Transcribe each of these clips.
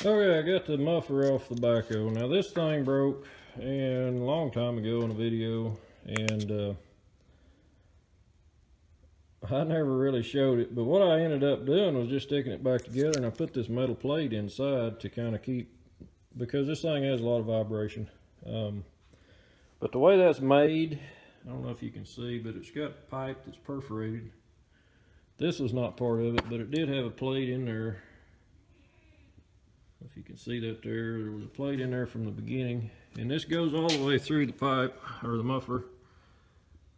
Okay, I got the muffler off the Backhoe. Now this thing broke and a long time ago in a video, and I never really showed it, but what I ended up doing was just sticking it back together, and I put this metal plate inside to kind of keep, because this thing has a lot of vibration. But the way that's made, I don't know if you can see, but it's got a pipe that's perforated. This was not part of it, but it did have a plate in there. If you can see that there was a plate in there from the beginning, and this goes all the way through the pipe or the muffler,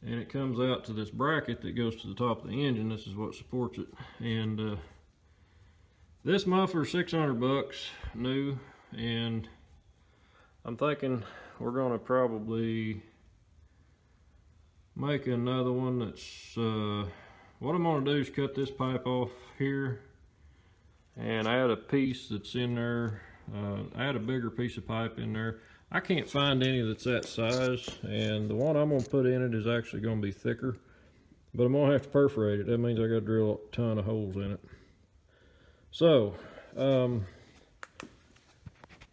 and it comes out to this bracket that goes to the top of the engine. This is what supports it, and this muffler is 600 bucks new, and I'm thinking we're going to probably make another one. That's what I'm going to do is cut this pipe off here and add a piece that's in there, add a bigger piece of pipe in there. I can't find any that's that size, and the one I'm going to put in it is actually going to be thicker, but I'm going to have to perforate it. That means I got to drill a ton of holes in it. So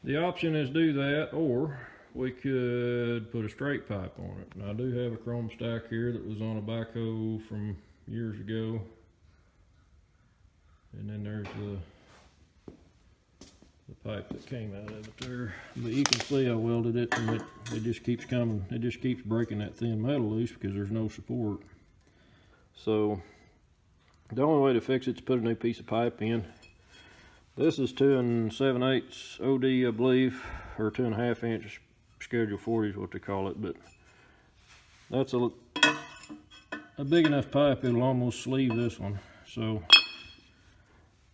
the option is do that, or we could put a straight pipe on it. Now I do have a chrome stack here that was on a Backhoe from years ago, and then there's the pipe that came out of it there. But you can see I welded it, and it just keeps coming, it just keeps breaking that thin metal loose because there's no support. So the only way to fix it is to put a new piece of pipe in. This is 2 7/8 OD, I believe, or 2.5 inch schedule 40 is what they call it, but that's a big enough pipe it'll almost sleeve this one. So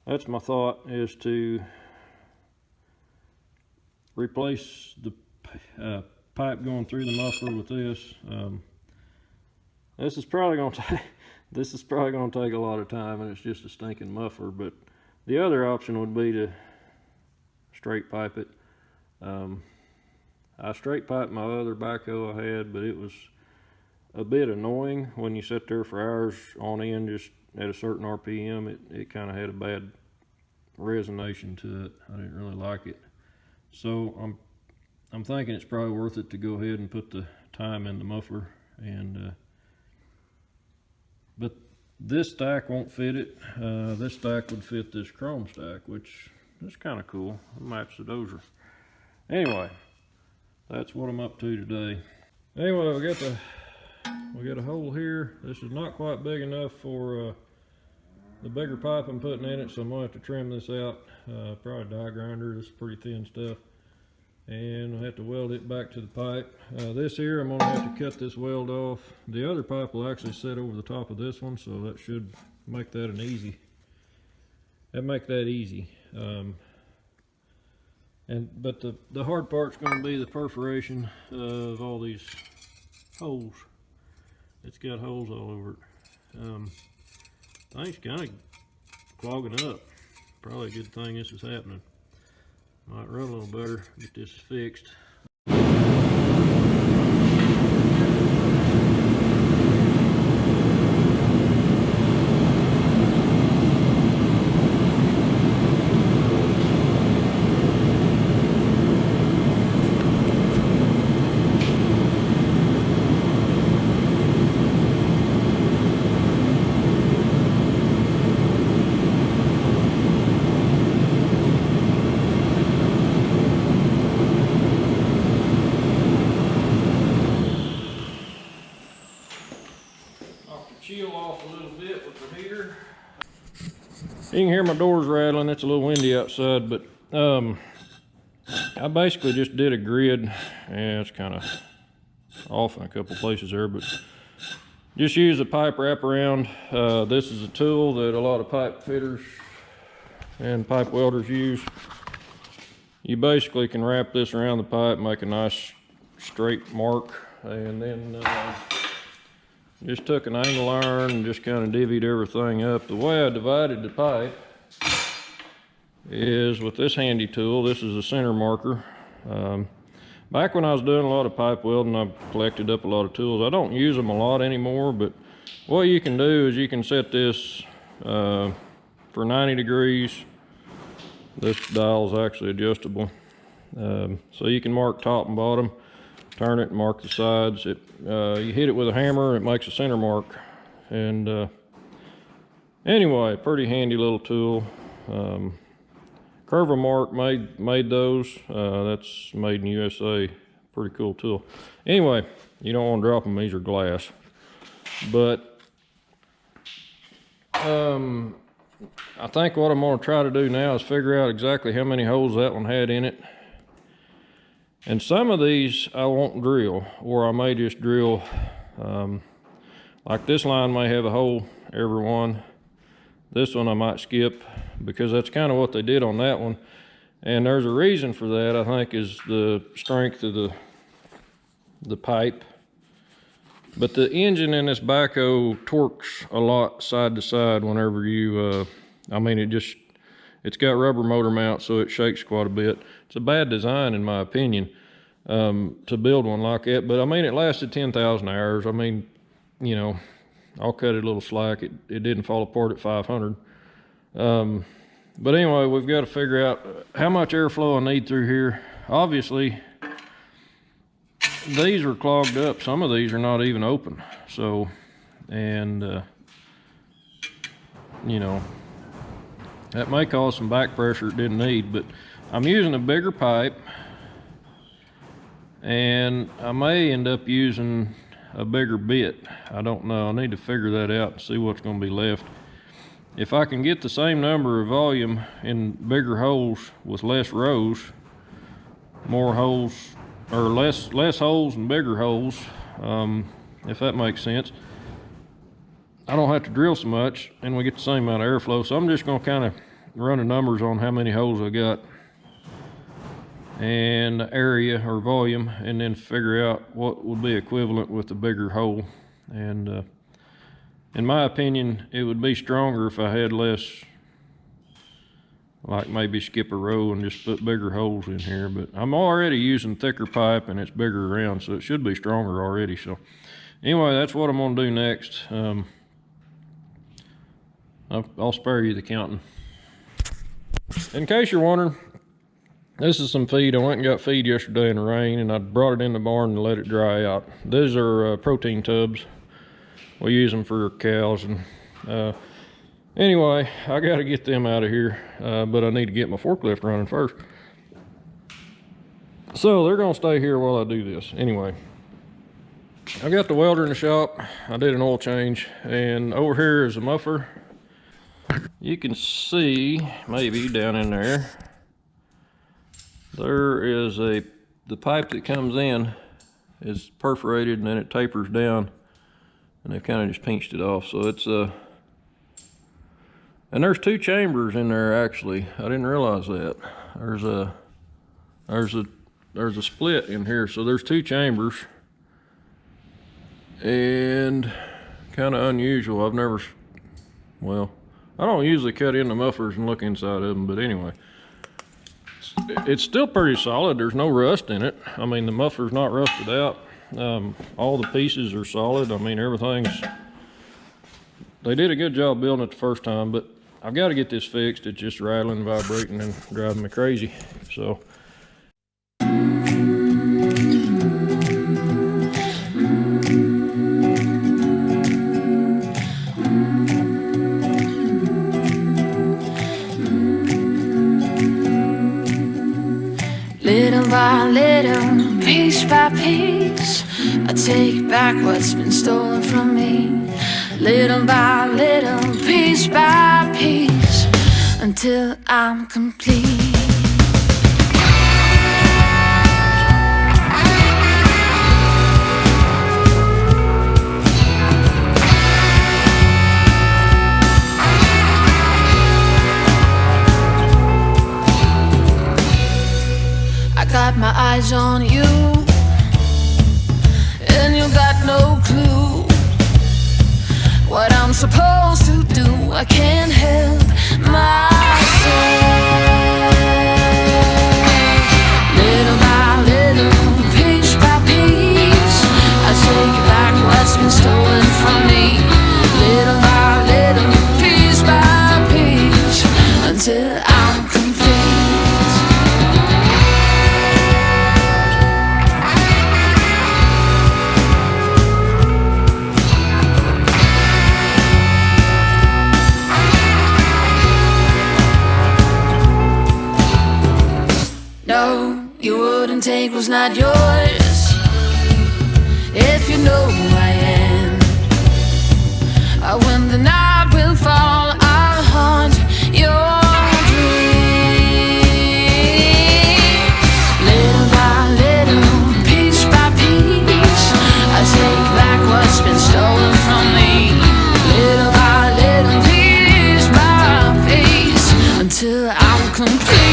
that's my thought, is to replace the pipe going through the muffler with this. This is probably going to take a lot of time, and it's just a stinking muffler. But the other option would be to straight pipe it. I straight piped my other Backhoe I had, but it was a bit annoying when you sit there for hours on end just at a certain RPM. It kind of had a bad resonation to it. I didn't really like it. So I'm thinking it's probably worth it to go ahead and put the time in the muffler, and but this stack won't fit it. This stack would fit this chrome stack, which is kind of cool. It matches the dozer. Anyway, that's what I'm up to today. Anyway, we got a hole here. This is not quite big enough for the bigger pipe I'm putting in it, so I'm gonna have to trim this out. Probably die grinder. This is pretty thin stuff, and I'll have to weld it back to the pipe. This here, I'm gonna have to cut this weld off. The other pipe will actually sit over the top of this one, so that should make that easy. But the hard part's going to be the perforation of all these holes. It's got holes all over it. Things kind of clogging up. Probably a good thing this is happening. Might run a little better, get this fixed. Chill off a little bit with the heater. You can hear my doors rattling. It's a little windy outside, but I basically just did a grid, and it's kind of off in a couple places there, but just use a pipe wraparound. This is a tool that a lot of pipe fitters and pipe welders use. You basically can wrap this around the pipe, make a nice straight mark, and then just took an angle iron and just kind of divvied everything up. The way I divided the pipe is with this handy tool. This is a center marker. Back when I was doing a lot of pipe welding, I collected up a lot of tools. I don't use them a lot anymore, but what you can do is you can set this for 90 degrees This dial is actually adjustable. So you can mark top and bottom, turn it and mark the sides. You hit it with a hammer, it makes a center mark. And anyway, pretty handy little tool. Curva Mark made those. That's made in USA. Pretty cool tool. Anyway, you don't want to drop them, these are glass. But I think what I'm going to try to do now is figure out exactly how many holes that one had in it. And some of these I won't drill, or I may just drill, like this line may have a hole every one. This one I might skip, because that's kind of what they did on that one. And there's a reason for that, I think, is the strength of the pipe. But the engine in this Backhoe torques a lot side to side whenever you, I mean, it's got rubber motor mounts, so it shakes quite a bit. It's a bad design, in my opinion, to build one like that. But I mean, it lasted 10,000 hours. I mean, you know, I'll cut it a little slack. It didn't fall apart at 500. But anyway, we've got to figure out how much airflow I need through here. Obviously, these are clogged up. Some of these are not even open. So, and, you know, that may cause some back pressure it didn't need, but I'm using a bigger pipe, and I may end up using a bigger bit. I don't know. I need to figure that out and see what's going to be left. If I can get the same number of volume in bigger holes with less rows, more holes, or less holes and bigger holes, if that makes sense, I don't have to drill so much and we get the same amount of airflow. So I'm just going to kind of run the numbers on how many holes I got and the area or volume, and then figure out what would be equivalent with the bigger hole. And in my opinion, it would be stronger if I had less, like maybe skip a row and just put bigger holes in here. But I'm already using thicker pipe and it's bigger around, so it should be stronger already. So anyway, that's what I'm gonna do next. I'll spare you the counting. In case you're wondering, this is some feed. I went and got feed yesterday in the rain, and I brought it in the barn and let it dry out. These are protein tubs. We use them for cows. And anyway, I got to get them out of here, but I need to get my forklift running first. So they're going to stay here while I do this. Anyway, I got the welder in the shop. I did an oil change, and over here is a muffler. You can see maybe down in there, there is the pipe that comes in is perforated, and then it tapers down, and they've kind of just pinched it off. So it's and there's two chambers in there actually. I didn't realize that. There's a split in here, so there's two chambers, and kind of unusual. Well, I don't usually cut into mufflers and look inside of them, but anyway, it's still pretty solid. There's no rust in it. I mean, the muffler's not rusted out. All the pieces are solid. I mean, they did a good job building it the first time, but I've got to get this fixed. It's just rattling, vibrating, and driving me crazy. So little by little, piece by piece, I take back what's been stolen from me. Little by little, piece by piece, until I'm complete. I got my eyes on you, and you got no clue what I'm supposed to do. I can't help myself. Little by little, piece by piece, I take back what's been stolen from me. Little by little, piece by piece, until I'm complete. No, you wouldn't take what's not yours. If you know who I am, when the night will fall, I'll haunt your dreams. Little by little, piece by piece, I take back what's been stolen from me. Little by little, piece by piece, until I'm complete.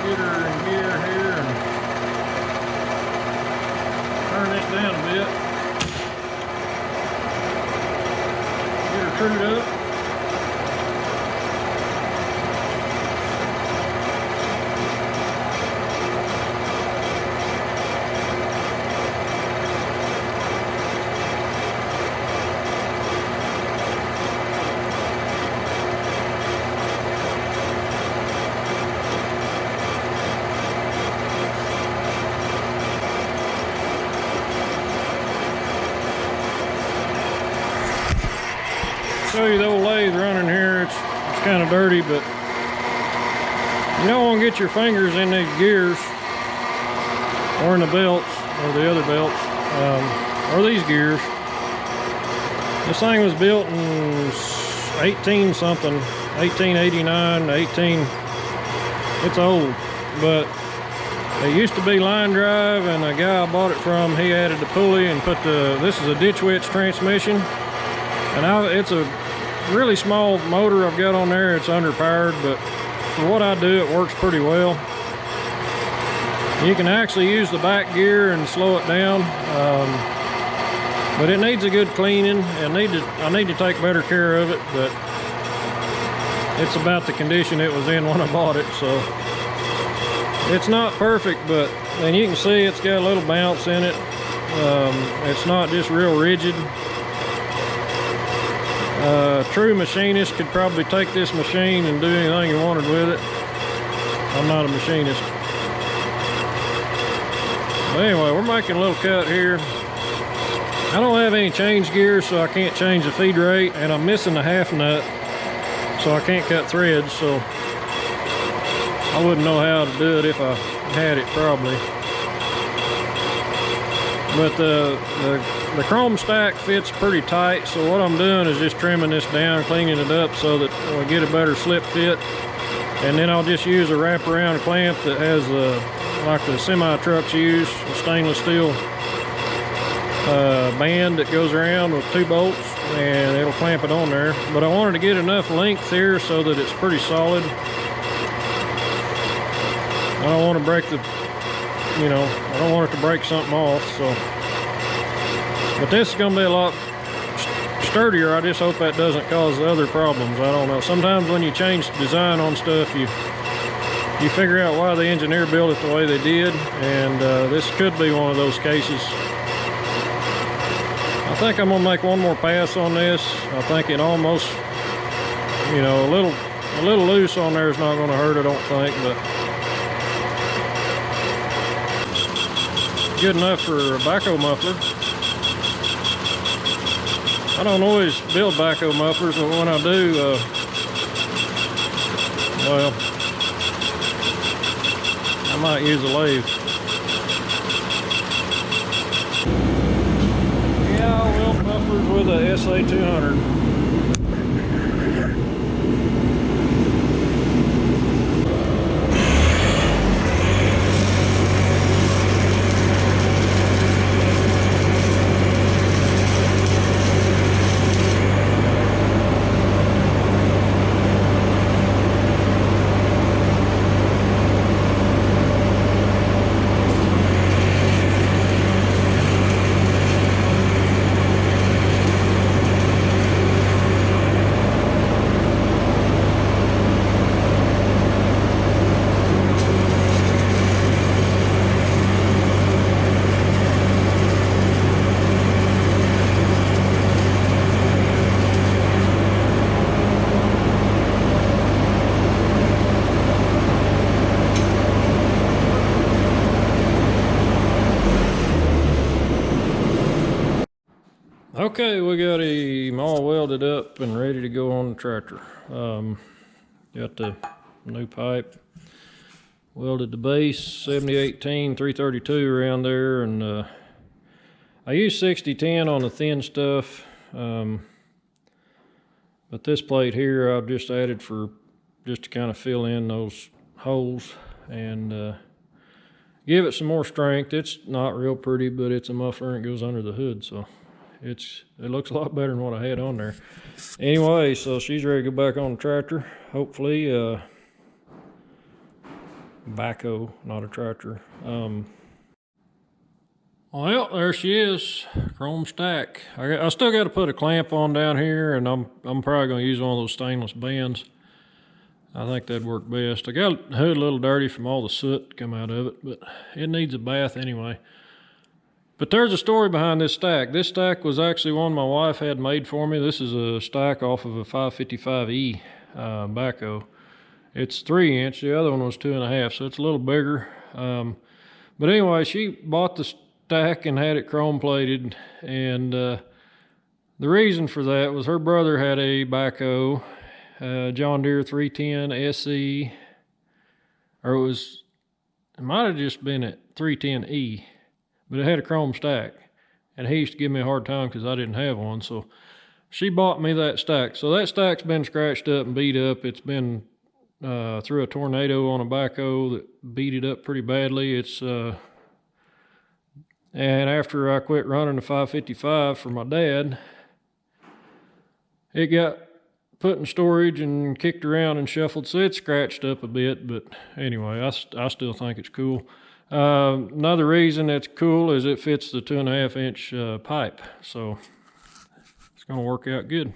Get her in gear here and turn this down a bit. Get her trued up. Show you the old lathe running here. It's kind of dirty, but you don't want to get your fingers in these gears or in the belts or the other belts or these gears. This thing was built in 1889, 18. It's old, but it used to be line drive, and the guy I bought it from, he added the pulley and put this is a ditch witch transmission, and it's a really small motor I've got on there. It's underpowered, but for what I do, it works pretty well. You can actually use the back gear and slow it down, but it needs a good cleaning. I need to take better care of it, but it's about the condition it was in when I bought it, so it's not perfect, but and you can see it's got a little bounce in it. It's not just real rigid. True machinist could probably take this machine and do anything you wanted with it. I'm not a machinist. But anyway, we're making a little cut here. I don't have any change gears, so I can't change the feed rate, and I'm missing the half nut, so I can't cut threads, so I wouldn't know how to do it if I had it, probably. But the chrome stack fits pretty tight, so what I'm doing is just trimming this down, cleaning it up so that we'll get a better slip fit. And then I'll just use a wraparound clamp that has like the semi trucks use, a stainless steel band that goes around with 2 bolts, and it'll clamp it on there. But I wanted to get enough length here so that it's pretty solid. I don't want to break the, I don't want it to break something off, so. But this is going to be a lot sturdier. I just hope that doesn't cause other problems. I don't know. Sometimes when you change design on stuff, you figure out why the engineer built it the way they did, and this could be one of those cases. I think I'm going to make one more pass on this. I think it almost, a little loose on there is not going to hurt, I don't think, but good enough for a backhoe muffler. I don't always build backhoe mufflers, but when I do, well, I might use a lathe. mufflers with a SA200. Okay, we got him all welded up and ready to go on the tractor. Got the new pipe, welded the base, 7018, 332 around there, and I use 6010 on the thin stuff, but this plate here I've just added for just to kind of fill in those holes and give it some more strength. It's not real pretty, but it's a muffler and it goes under the hood, so it looks a lot better than what I had on there. Anyway, so she's ready to go back on the tractor. Hopefully, backhoe, not a tractor. Well, there she is, chrome stack. I still got to put a clamp on down here, and I'm probably going to use one of those stainless bands. I think that'd work best. I got the hood a little dirty from all the soot come out of it, but it needs a bath anyway. But there's a story behind this stack. This stack was actually one my wife had made for me. This is a stack off of a 555E backhoe. It's 3-inch, the other one was 2.5, so it's a little bigger. But anyway, she bought the stack and had it chrome plated, and the reason for that was her brother had a backhoe, John Deere 310 SE, or it might have just been a 310E. But it had a chrome stack, and he used to give me a hard time because I didn't have one. So she bought me that stack. So that stack's been scratched up and beat up. It's been through a tornado on a backhoe that beat it up pretty badly. And after I quit running the 555 for my dad, it got put in storage and kicked around and shuffled. So it's scratched up a bit, but anyway, I still think it's cool. Another reason it's cool is it fits the 2.5-inch pipe, so it's going to work out good.